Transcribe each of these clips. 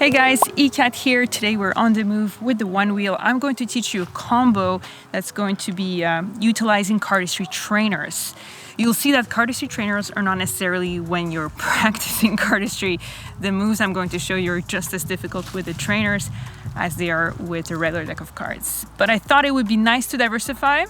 Hi guys, Ekat here. Today we're on the move with the one wheel. I'm going to teach you a combo that's going to be utilizing Cardistry Trainers. You'll see that Cardistry Trainers are not necessarily when you're practicing cardistry. The moves I'm going to show you are just as difficult with the trainers as they are with a regular deck of cards. But I thought it would be nice to diversify.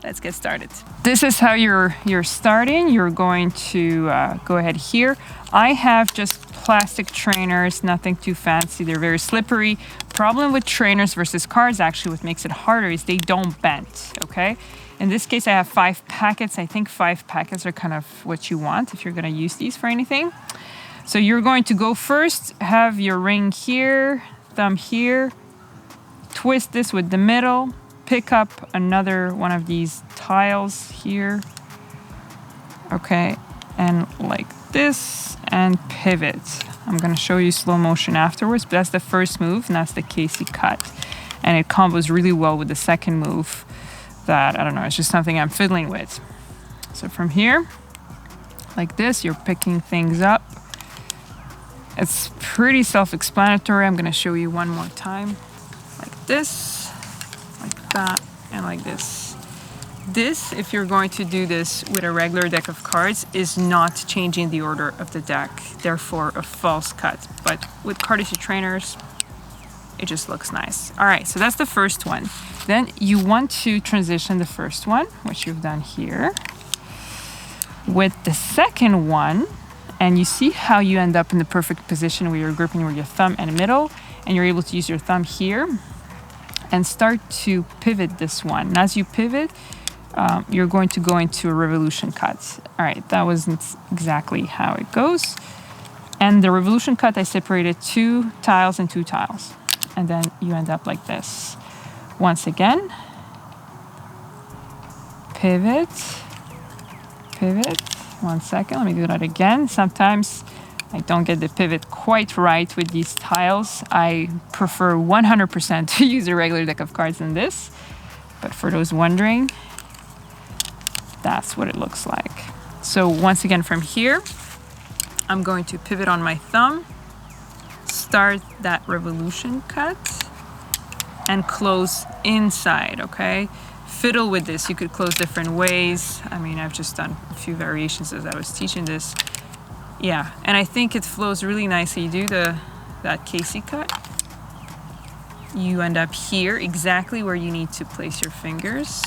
Let's get started. This is how you're starting. You're going to go ahead here. I have just plastic trainers, nothing too fancy. They're very slippery. Problem with trainers versus cards, actually what makes it harder is they don't bend, okay? In this case, I have 5 packets. I think 5 packets are kind of what you want if you're gonna use these for anything. So you're going to go first, have your ring here, thumb here, twist this with the middle, pick up another one of these tiles here, okay, and like this, and pivot. I'm gonna show you slow motion afterwards, but that's the first move, and that's the Casey cut. And it combos really well with the second move that, I don't know, it's just something I'm fiddling with. So from here, like this, you're picking things up. It's pretty self-explanatory. I'm gonna show you one more time. Like this, like that, and like this. This, if you're going to do this with a regular deck of cards, is not changing the order of the deck, therefore a false cut. But with Cardistry Trainers, it just looks nice. All right, so that's the first one. Then you want to transition the first one, which you've done here, with the second one, and you see how you end up in the perfect position where you're gripping with your thumb and middle, and you're able to use your thumb here and start to pivot this one. And as you pivot, you're going to go into a revolution cut. All right, that wasn't exactly how it goes. And the revolution cut, I separated 2 tiles and 2 tiles. And then you end up like this. Once again, pivot, pivot. 1 second, let me do that again. Sometimes I don't get the pivot quite right with these tiles. I prefer 100% to use a regular deck of cards than this. But for those wondering, that's what it looks like. So once again from here, I'm going to pivot on my thumb, start that revolution cut, and close inside, okay? Fiddle with this. You could close different ways. I mean, I've just done a few variations as I was teaching this. Yeah, and I think it flows really nicely. You do that Casey cut. You end up here, exactly where you need to place your fingers.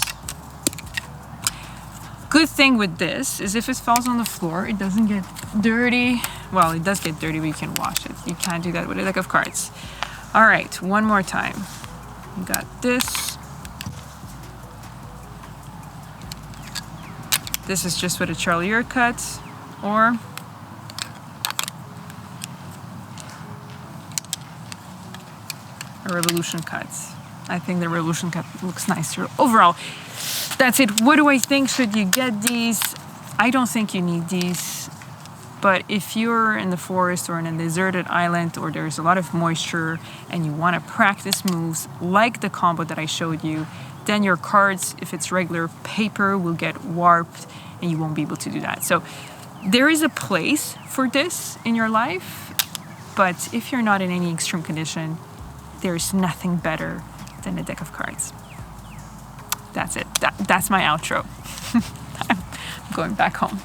Good thing with this is if it falls on the floor, it doesn't get dirty. Well, it does get dirty, but you can wash it. You can't do that with a deck of cards. All right, one more time. You got this. This is just with a Charlier cut, or a revolution cut. I think the revolution cut looks nicer overall. That's it. What do I think? Should you get these? I don't think you need these. But if you're in the forest or in a deserted island or there's a lot of moisture and you want to practice moves like the combo that I showed you, then your cards, if it's regular paper, will get warped and you won't be able to do that. So there is a place for this in your life, but if you're not in any extreme condition, there's nothing better than a deck of cards. That's it. That's my outro. I'm going back home.